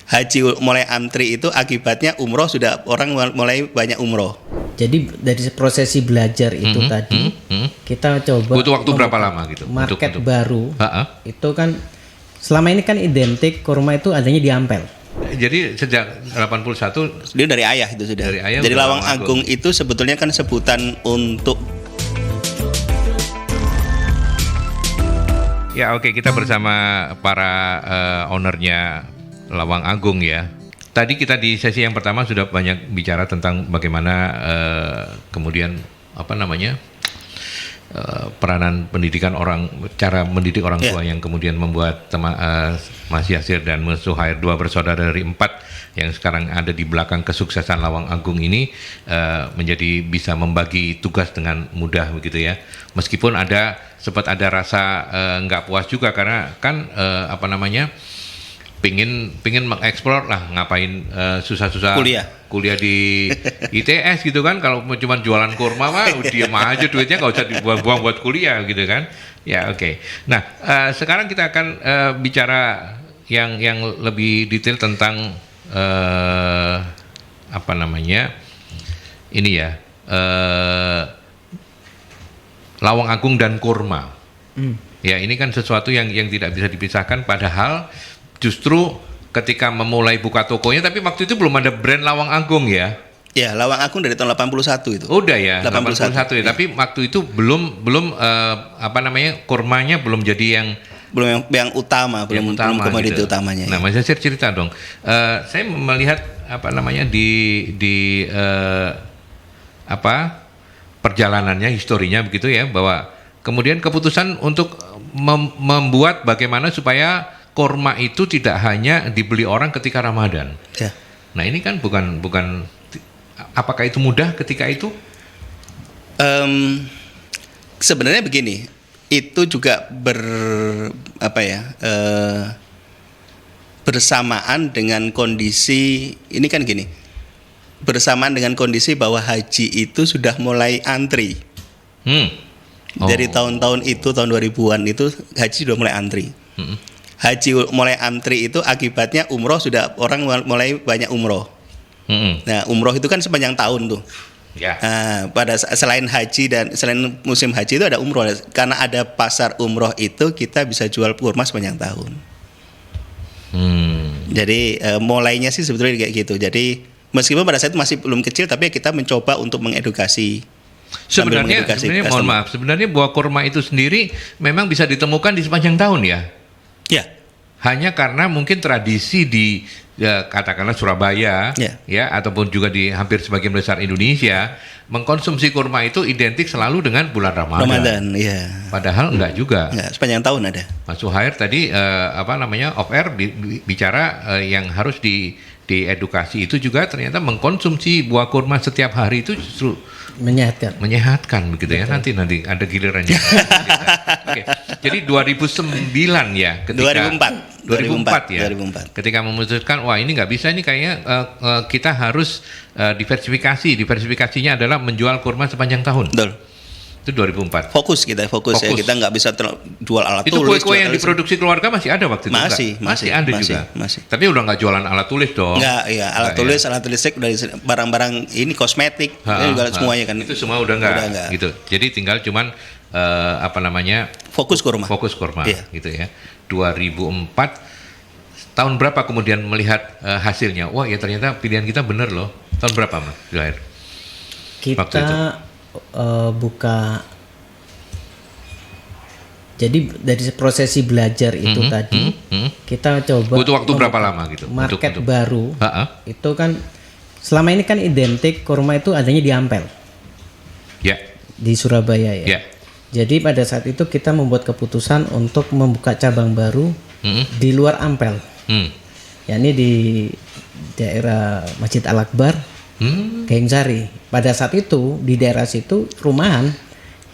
haji mulai antri itu akibatnya umroh sudah orang mulai banyak umroh. Jadi dari prosesi belajar itu tadi kita coba butuh waktu berapa lama gitu? Market baru itu kan selama ini kan identik kurma itu adanya di Ampel. Jadi sejak 81 dia dari ayah itu sudah. Dari ayah. Jadi Lawang Agung itu sebetulnya kan sebutan untuk ya oke, kita bersama para ownernya Lawang Agung ya. Tadi kita di sesi yang pertama sudah banyak bicara tentang bagaimana kemudian peranan pendidikan cara mendidik orang tua yang kemudian membuat Mas Yasir dan Mas Suhair, dua bersaudara dari 4 yang sekarang ada di belakang kesuksesan Lawang Agung ini menjadi bisa membagi tugas dengan mudah begitu ya. Meskipun sempat ada rasa nggak puas juga karena kan pingin mengeksplor lah ngapain susah-susah kuliah di ITS gitu kan. Kalau cuma jualan kurma mah diam aja, duitnya nggak usah dibuang-buang buat kuliah gitu kan ya. Oke. Nah sekarang kita akan bicara yang lebih detail tentang ini ya, Lawang Agung dan kurma. Ya ini kan sesuatu yang tidak bisa dipisahkan, padahal justru ketika memulai buka tokonya, tapi waktu itu belum ada brand Lawang Agung ya. Ya, Lawang Agung dari tahun 81 itu. Udah ya, 81 ya. Ya. Tapi waktu itu belum kurmanya belum jadi yang utama, belum komoditi gitu. utamanya. Nah, Mas Yasir cerita dong. Saya melihat perjalanannya, historinya begitu ya, bahwa kemudian keputusan untuk membuat bagaimana supaya kurma itu tidak hanya dibeli orang ketika Ramadan. Ya. Nah ini kan bukan. Apakah itu mudah ketika itu? Sebenarnya begini, itu juga bersamaan dengan kondisi ini kan gini, bersamaan dengan kondisi bahwa haji itu sudah mulai antri. Dari tahun-tahun itu, tahun 2000-an itu haji sudah mulai antri. Haji mulai antri itu akibatnya umroh sudah orang mulai banyak umroh. Nah umroh itu kan sepanjang tahun tuh. Ya. Nah, selain haji dan selain musim haji itu ada umroh. Karena ada pasar umroh itu kita bisa jual kurma sepanjang tahun. Jadi mulainya sih sebetulnya kayak gitu. Jadi meskipun pada saat itu masih belum kecil, tapi kita mencoba untuk mengedukasi. Sebenarnya mohon maaf, sebenarnya buah kurma itu sendiri memang bisa ditemukan di sepanjang tahun ya. Ya. Hanya karena mungkin tradisi di katakanlah Surabaya ya ataupun juga di hampir sebagian besar Indonesia mengkonsumsi kurma itu identik selalu dengan bulan Ramadan. Ya. Padahal enggak juga. Enggak, sepanjang tahun ada. Mas Suhair tadi off air bicara yang harus diedukasi itu juga ternyata mengkonsumsi buah kurma setiap hari itu justru menyehatkan begitu ya. Nanti ada gilirannya. Oke. Jadi 2009 ya, ketika 2004 ya. 2004. Ketika memutuskan wah ini nggak bisa, ini kayaknya kita harus diversifikasi. Diversifikasinya adalah menjual kurma sepanjang tahun. Betul. Itu 2004. Fokus ya, kita nggak bisa jual alat itu tulis. Itu kue-kue yang diproduksi keluarga masih ada waktu itu? Masih ada juga. Tapi udah nggak jualan alat tulis dong. Nggak, iya alat tulis udah barang-barang ini kosmetik, juga semuanya kan. Itu semua udah nggak. Gitu. Jadi tinggal cuman fokus kurma. Gitu ya. 2004. Tahun berapa kemudian melihat hasilnya? Wah ya ternyata pilihan kita bener loh. Tahun berapa Mas Zuhair? Kita buka, jadi dari prosesi belajar itu tadi kita coba butuh waktu berapa lama gitu? Market baru itu kan selama ini kan identik kurma itu adanya di Ampel, di Surabaya ya. Jadi pada saat itu kita membuat keputusan untuk membuka cabang baru di luar Ampel, yakni di daerah Masjid Al-Akbar, Gayongsari. Pada saat itu di daerah situ rumahan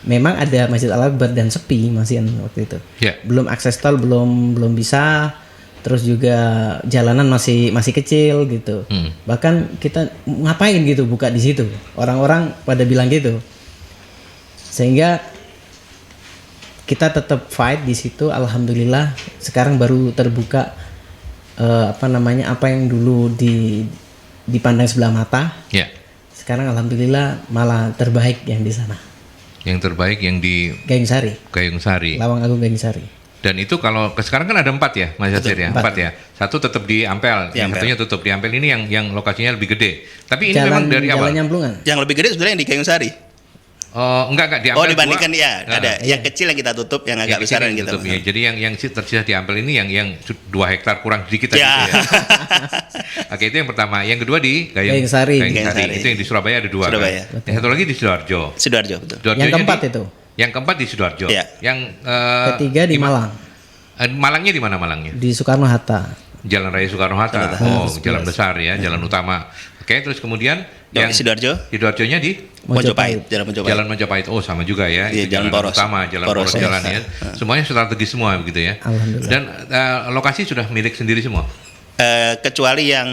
memang ada Masjid Al-Akbar dan sepi masih waktu itu. Belum akses tol belum bisa, terus juga jalanan masih kecil gitu. Bahkan kita ngapain gitu buka di situ, orang-orang pada bilang gitu. Sehingga kita tetap fight di situ. Alhamdulillah sekarang baru terbuka apa yang dulu dipandang sebelah mata. Ya. Sekarang alhamdulillah malah terbaik yang di sana. Yang terbaik yang di Gayung Sari. Lawang Agung Gayung Sari. Dan itu kalau sekarang kan ada 4 ya, Mas Yasir ya, 4 ya. Satu tetap di Ampel, yang satunya tutup di Ampel ini yang lokasinya lebih gede. Tapi ini memang dari awal. Jalan Nyamplungan. Yang lebih gede sebenarnya yang di Gayung Sari. Enggak di Ampel. Dibandingkan ada. Yang kecil yang kita tutup, yang agak besar yang kita tutup. Ya. Jadi yang tersisa di Ampel ini yang 2 hektar kurang sedikit tadi ya. Gitu ya. Oke, itu yang pertama. Yang kedua di Gayung Sari. Itu yang di Surabaya ada 2. Surabaya. Kan? Yang satu lagi di Sidoarjo, betul. Yang keempat itu. Yang keempat di Sidoarjo. Ya. Yang ketiga di Malang. Malangnya di mana Malangnya? Di Soekarno-Hatta. Jalan Raya Soekarno-Hatta. Jalan besar ya, jalan utama. Oke, terus kemudian yang Sidoarjonya di Mojopahit. Jalan Mojopahit. Oh, sama juga ya. Iya, jalan poros. Utama, jalan poros jalan ya. Semuanya strategis semua begitu ya. Alhamdulillah. Dan lokasi sudah milik sendiri semua. Kecuali yang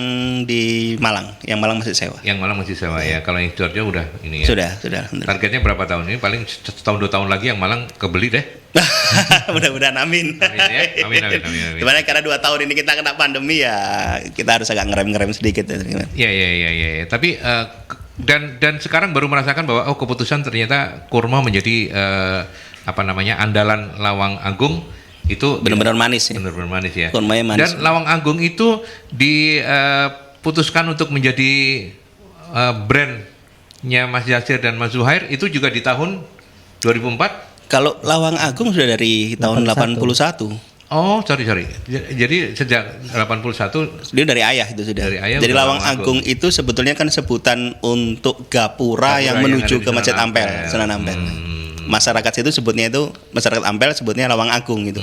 di Malang, yang Malang masih sewa. Yang Malang masih sewa ya. Kalau yang Sidoarjo udah ini ya. Sudah. Targetnya berapa tahun ini? Paling setahun 2 tahun lagi yang Malang kebeli deh. Mudah-mudahan amin. Amin. Sebenarnya karena 2 tahun ini kita kena pandemi ya, kita harus agak ngerem sedikit. Ya. Tapi dan sekarang baru merasakan bahwa keputusan ternyata kurma menjadi andalan Lawang Agung. Itu benar-benar manis ya. Benar-benar manis ya. Kurmanya manis. Dan Lawang Agung itu diputuskan untuk menjadi brandnya Mas Yasir dan Mas Zuhair itu juga di tahun 2004. Kalau Lawang Agung sudah dari tahun 81. Oh, sorry. Jadi sejak 81 dia dari ayah itu sudah. Dari ayah. Jadi Lawang Agung itu sebetulnya kan sebutan untuk gapura yang menuju ke Masjid Ampel, Sunan Ampel. Masyarakat itu sebutnya itu masyarakat Ampel sebutnya Lawang Agung gitu.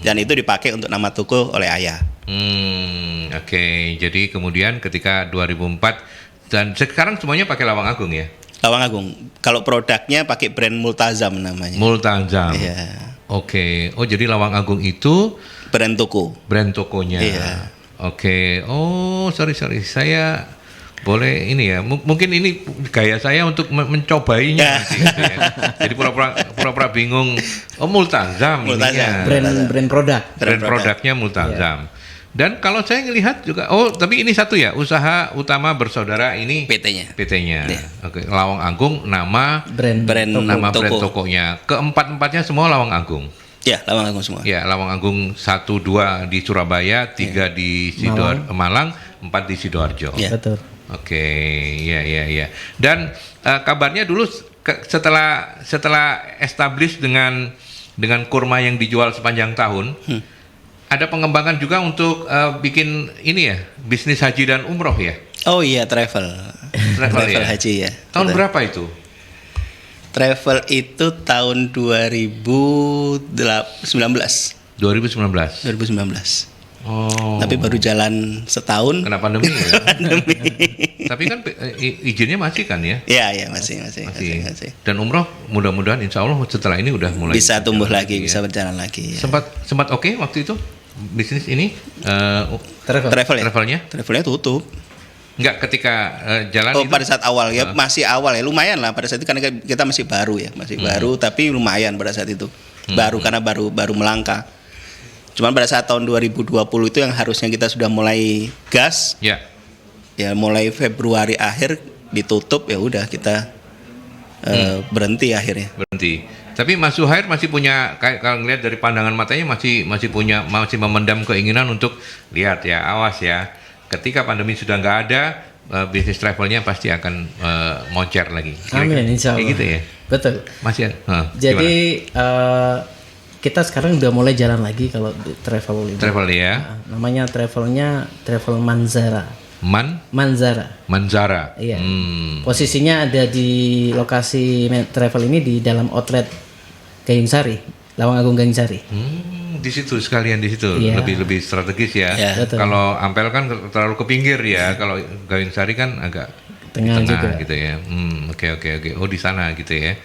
Dan itu dipakai untuk nama toko oleh ayah. Oke. Jadi kemudian ketika 2004 dan sekarang semuanya pakai Lawang Agung ya. Lawang Agung. Kalau produknya pakai brand Multazam namanya. Multazam. Iya. Oke. Oh, jadi Lawang Agung itu brand toko. Brand tokonya. Iya. Oke. Oh, sorry. Saya boleh ini ya, mungkin ini gaya saya untuk mencobainya nanti, gitu ya. Jadi pura-pura bingung. Oh, Multazam ini ya. Brand produknya Multazam. Yeah. Dan kalau saya melihat juga, tapi ini satu ya, usaha utama bersaudara ini PT-nya. Yeah. Oke, Lawang Agung nama brand tokonya. Keempat-empatnya semua Lawang Agung. Ya, Lawang Agung semua. Ya, Lawang Agung 1-2 di Surabaya, 3 di Malang, 4 di Sidoarjo. Ya. Betul. Oke, ya. Dan kabarnya dulu setelah establish dengan kurma yang dijual sepanjang tahun, ada pengembangan juga untuk bikin ini ya, bisnis haji dan umroh ya. Oh iya, travel ya? Haji ya. Tahun berapa itu? Travel itu tahun 2019. 2019. Oh. Tapi baru jalan setahun. Kena pandemi ya? Tapi kan izinnya masih kan ya? Iya, masih. Dan umroh mudah-mudahan insya Allah setelah ini udah mulai bisa tumbuh lagi, bisa berjalan lagi. Sempat oke waktu itu bisnis ini? Travelnya tutup. Enggak, ketika jalan itu? Pada saat awal ya, masih awal ya, lumayan lah pada saat itu karena kita masih baru ya, baru tapi lumayan pada saat itu. Baru karena baru melangkah. Cuman pada saat tahun 2020 itu yang harusnya kita sudah mulai gas. Ya. Ya mulai Februari akhir ditutup, ya udah kita berhenti akhirnya. Berhenti. Tapi Mas Zuhair masih punya, kalau ngelihat dari pandangan matanya masih memendam keinginan untuk lihat ya, awas ya. Ketika pandemi sudah nggak ada, bisnis travelnya pasti akan moncer lagi. Amin, insya Allah. Kayak gitu ya. Betul. Masih. Jadi kita sekarang udah mulai jalan lagi kalau travel itu. Travel ya. Namanya travel Manzara. Manzara. Iya. Posisinya ada di lokasi travel ini di dalam outlet Gayung Sari, Lawang Agung Gayung Sari. Di situ sekalian di situ. Yeah. Lebih strategis ya. Kalau Ampel kan terlalu ke pinggir ya. Kalau Gayung Sari kan agak tengah juga gitu ya. Oke. Oh, di sana gitu ya.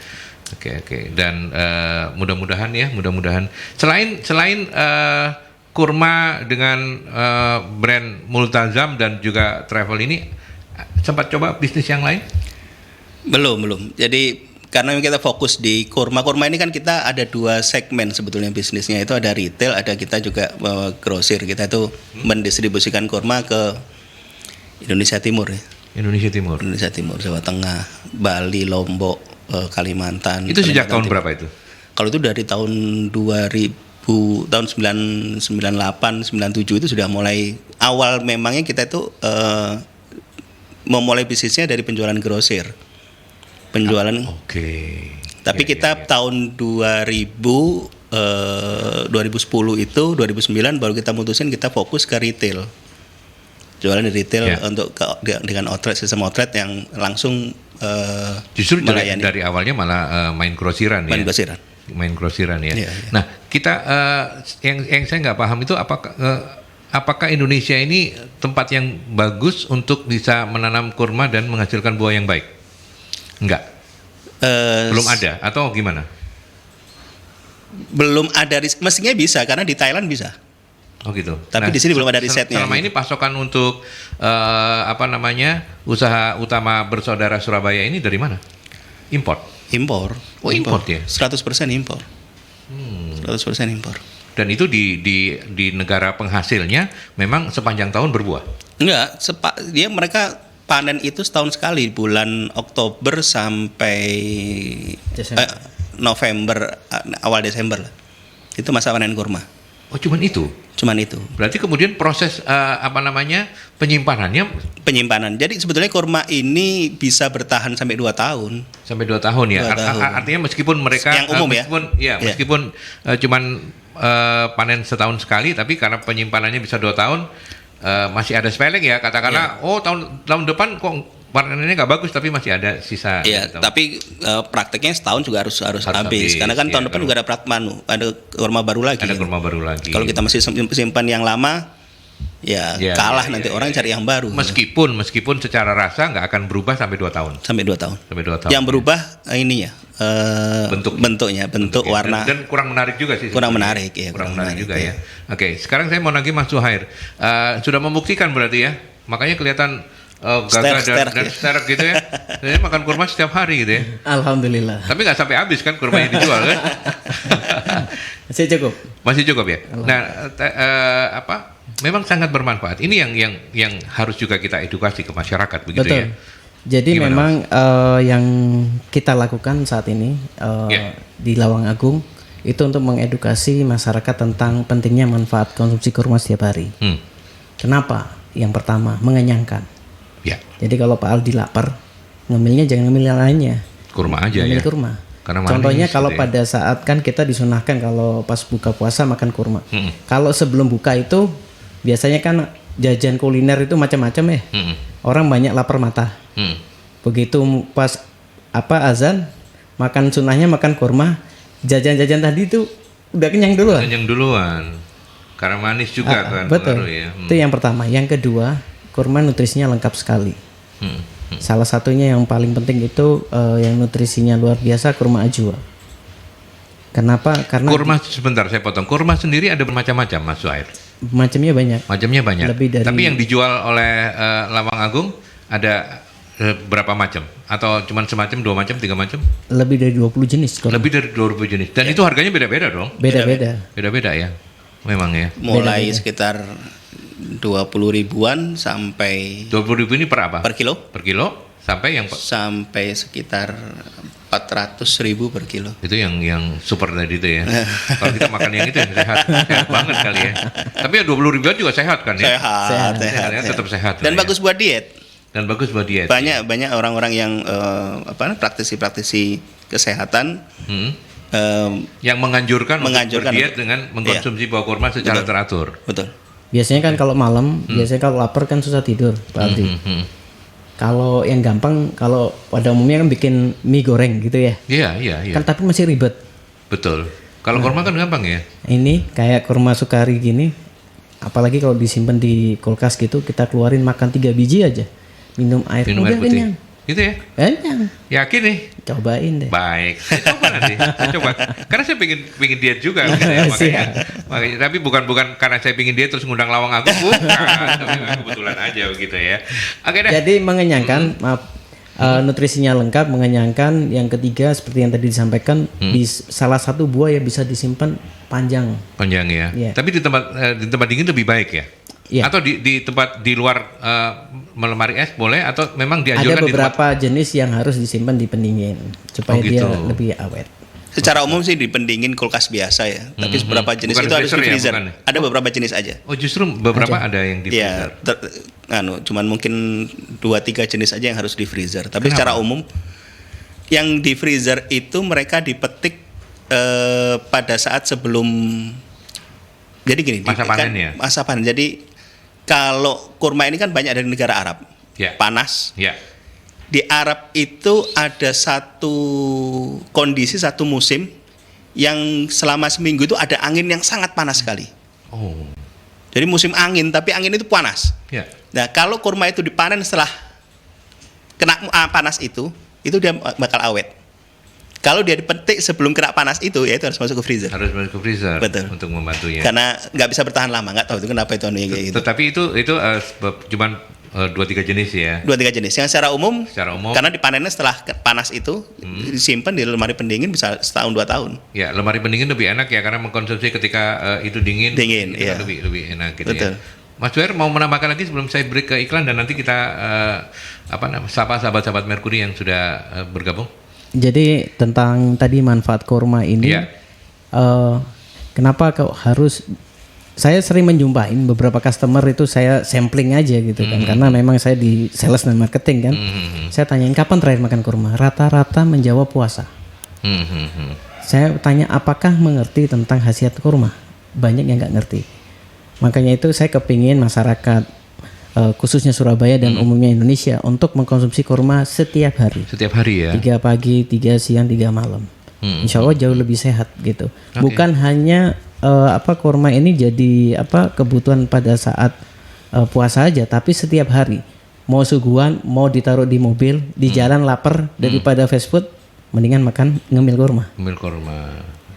Oke. Dan mudah-mudahan selain kurma dengan brand Multazam dan juga travel ini, sempat coba bisnis yang lain? Belum. Jadi Karena kita fokus di kurma. Kurma ini kan kita ada 2 segmen sebetulnya bisnisnya. Itu ada retail, ada kita juga grosir. Kita itu mendistribusikan kurma ke Indonesia Timur ya. Indonesia Timur, Jawa Tengah, Bali, Lombok, Kalimantan. Itu sejak tahun berapa itu? Kalau itu dari tahun 2000, tahun 98, 97 itu sudah mulai. Awal memangnya kita itu memulai bisnisnya dari penjualan grosir. Tapi kita tahun 2010 itu 2009 baru kita mutusin kita fokus ke retail. Jualan di retail untuk dengan outlet, sistem outlet yang langsung justru dari awalnya malah main grosiran ya. Main grosiran ya. Nah, kita yang saya nggak paham itu apakah Indonesia ini tempat yang bagus untuk bisa menanam kurma dan menghasilkan buah yang baik? Enggak. Belum ada atau gimana? Belum ada, mestinya bisa karena di Thailand bisa. Oh gitu. Tapi di sini belum ada risetnya. Selama ini pasokan untuk usaha utama bersaudara Surabaya ini dari mana? Import. Oh, import ya. 100% impor. 100% impor. Dan itu di negara penghasilnya memang sepanjang tahun berbuah. Enggak, mereka panen itu setahun sekali, bulan Oktober sampai November, awal Desember lah. Itu masa panen kurma. Oh, cuman itu. Berarti kemudian proses penyimpanan. Jadi sebetulnya kurma ini bisa bertahan sampai 2 tahun. Sampai 2 tahun ya. Artinya meskipun mereka yang umum meskipun cuman panen setahun sekali, tapi karena penyimpanannya bisa 2 tahun, masih ada spelling ya, katakanlah tahun depan kok panennya nggak bagus tapi masih ada sisa. Iya, tapi prakteknya setahun juga harus habis. Karena kan tahun depan juga ada kurma baru lagi. Kalau kita masih simpan yang lama, kalah nanti orang cari yang baru. Meskipun secara rasa nggak akan berubah sampai 2 tahun. Sampai 2 tahun. Yang berubah ininya. Bentuknya, warna. Dan kurang menarik juga sih. Kurang menarik juga ya. Oke, sekarang saya mau nagih Mas Zuhair. Sudah membuktikan berarti ya. Makanya kelihatan gagah dan sterk gitu ya. Saya makan kurma setiap hari gitu ya. Alhamdulillah. Tapi nggak sampai habis kan kurma yang dijual kan? Masih cukup ya. Nah, memang sangat bermanfaat. Ini yang harus juga kita edukasi ke masyarakat begitu. Betul. Ya. Jadi gimana, memang yang kita lakukan saat ini di Lawang Agung itu untuk mengedukasi masyarakat tentang pentingnya manfaat konsumsi kurma setiap hari. Kenapa? Yang pertama, mengenyangkan. Ya. Jadi kalau Pak Aldi lapar, ngemilnya jangan ngemil yang lainnya. Kurma aja ya. Kurma. Karena contohnya kalau pada saat kan kita disunahkan kalau pas buka puasa makan kurma. Kalau sebelum buka itu biasanya kan jajan kuliner itu macam-macam ya. Orang banyak lapar mata. Begitu pas azan makan sunahnya makan kurma, jajan-jajan tadi itu udah kenyang duluan. Karena manis juga kan. Betul. Ya. Itu yang pertama. Yang kedua, kurma nutrisinya lengkap sekali. Salah satunya yang paling penting itu yang nutrisinya luar biasa, kurma ajwa. Kenapa? Karena sebentar saya potong. Kurma sendiri ada bermacam-macam, Mas Zuhair. Macamnya banyak. Tapi yang dijual oleh Lawang Agung ada berapa macam? Atau cuma semacam, 2 macam, 3 macam? Lebih dari 20 jenis. Lebih dari 20 jenis. Dan itu harganya beda-beda dong? Beda-beda ya. Memang ya. Mulai sekitar 20 ribuan sampai 20 ribu ini per apa? Per kilo sampai sekitar 400 ribu per kilo. Itu yang super tadi itu ya. Kalau kita makan yang itu yang sehat banget kali ya. Tapi ya 20 ribuan juga sehat kan ya? Sehat. Tetap sehat. Dan bagus buat diet. Banyak ya. orang-orang yang praktisi kesehatan yang menganjurkan untuk berdiet dengan mengkonsumsi buah kurma secara teratur. Betul. Biasanya kan kalau malam, biasanya kalau lapar kan susah tidur, Pak Aldi. Kalau yang gampang, kalau pada umumnya kan bikin mie goreng gitu ya. Iya. Kan tapi masih ribet. Betul. Kalau kurma kan gampang ya. Ini kayak kurma Sukari gini, apalagi kalau disimpan di kulkas gitu, kita keluarin makan 3 biji aja, minum air putih. Kenyang. Gitu ya? Kenyang. Yakin nih? Cobain deh. Baik, saya coba nanti. Karena saya pengen diet juga, makanya. Tapi bukan karena saya pengen diet terus ngundang Lawang Agung, bukan. Tapi kebetulan aja begitu ya. Oke deh. Jadi mengenyangkan, maaf. Nutrisinya lengkap, mengenyangkan. Yang ketiga seperti yang tadi disampaikan, di salah satu buah yang bisa disimpan panjang. Panjang ya. Yeah. Tapi di tempat dingin lebih baik ya. Yeah. Atau di tempat di luar lemari es boleh, atau memang dianjurkan? Ada beberapa jenis yang harus disimpan di pendingin supaya dia lebih awet. Secara umum sih di pendingin kulkas biasa ya, tapi beberapa jenis bukan itu harus di freezer. Ya, ada beberapa jenis aja. Oh, justru beberapa ada yang di freezer. Cuman mungkin 2-3 jenis aja yang harus di freezer. Tapi secara umum yang di freezer itu mereka dipetik pada saat sebelum, jadi gini, masa panen ya. Masa panen. Jadi kalau kurma ini kan banyak dari negara Arab, panas. Di Arab itu ada satu kondisi, satu musim yang selama seminggu itu ada angin yang sangat panas sekali. Oh. Jadi musim angin, tapi angin itu panas. Yeah. Nah, kalau kurma itu dipanen setelah kena panas itu dia bakal awet. Kalau dia dipetik sebelum kena panas itu, ya itu harus masuk ke freezer. Harus masuk ke freezer. Betul. Untuk membantunya. Kayak nggak bisa bertahan lama, nggak tahu itu kenapa itu kayak gitu. Tetapi itu cuman 2-3 jenis ya. 2-3 jenis. Yang secara umum karena dipanennya setelah panas itu disimpan di lemari pendingin bisa setahun 2 tahun. Ya, lemari pendingin lebih enak ya karena mengkonsumsi ketika itu dingin ya. lebih enak gitu. Betul. Ya. Mas Joher mau menambahkan lagi sebelum saya break ke iklan dan nanti kita sapa sahabat-sahabat Merkuri yang sudah bergabung. Jadi tentang tadi manfaat kurma ini, kenapa kau harus? Saya sering menjumpain beberapa customer itu saya sampling aja gitu kan, karena memang saya di sales dan marketing kan. Saya tanyain kapan terakhir makan kurma, rata-rata menjawab puasa. Saya tanya apakah mengerti tentang khasiat kurma, banyak yang nggak ngerti. Makanya itu saya kepingin masyarakat khususnya Surabaya dan umumnya Indonesia untuk mengkonsumsi kurma setiap hari. Setiap hari ya. 3 pagi, 3 siang, 3 malam. Insya Allah jauh lebih sehat gitu. Bukan hanya kurma ini jadi kebutuhan pada saat puasa aja, tapi setiap hari. Mau suguhan, mau ditaruh di mobil, di jalan lapar daripada fast food, mendingan makan ngemil kurma. Ngemil kurma.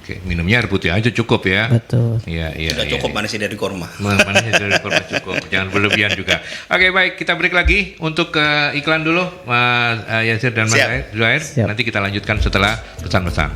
Oke, minumnya air putih aja cukup ya. Betul. Iya. Sudah cukup manisnya dari kurma. Manisnya dari kurma cukup, jangan berlebihan juga. Oke, baik, kita break lagi untuk iklan dulu, Mas Yasir dan Mas Joher. Nanti kita lanjutkan setelah pesan-pesan.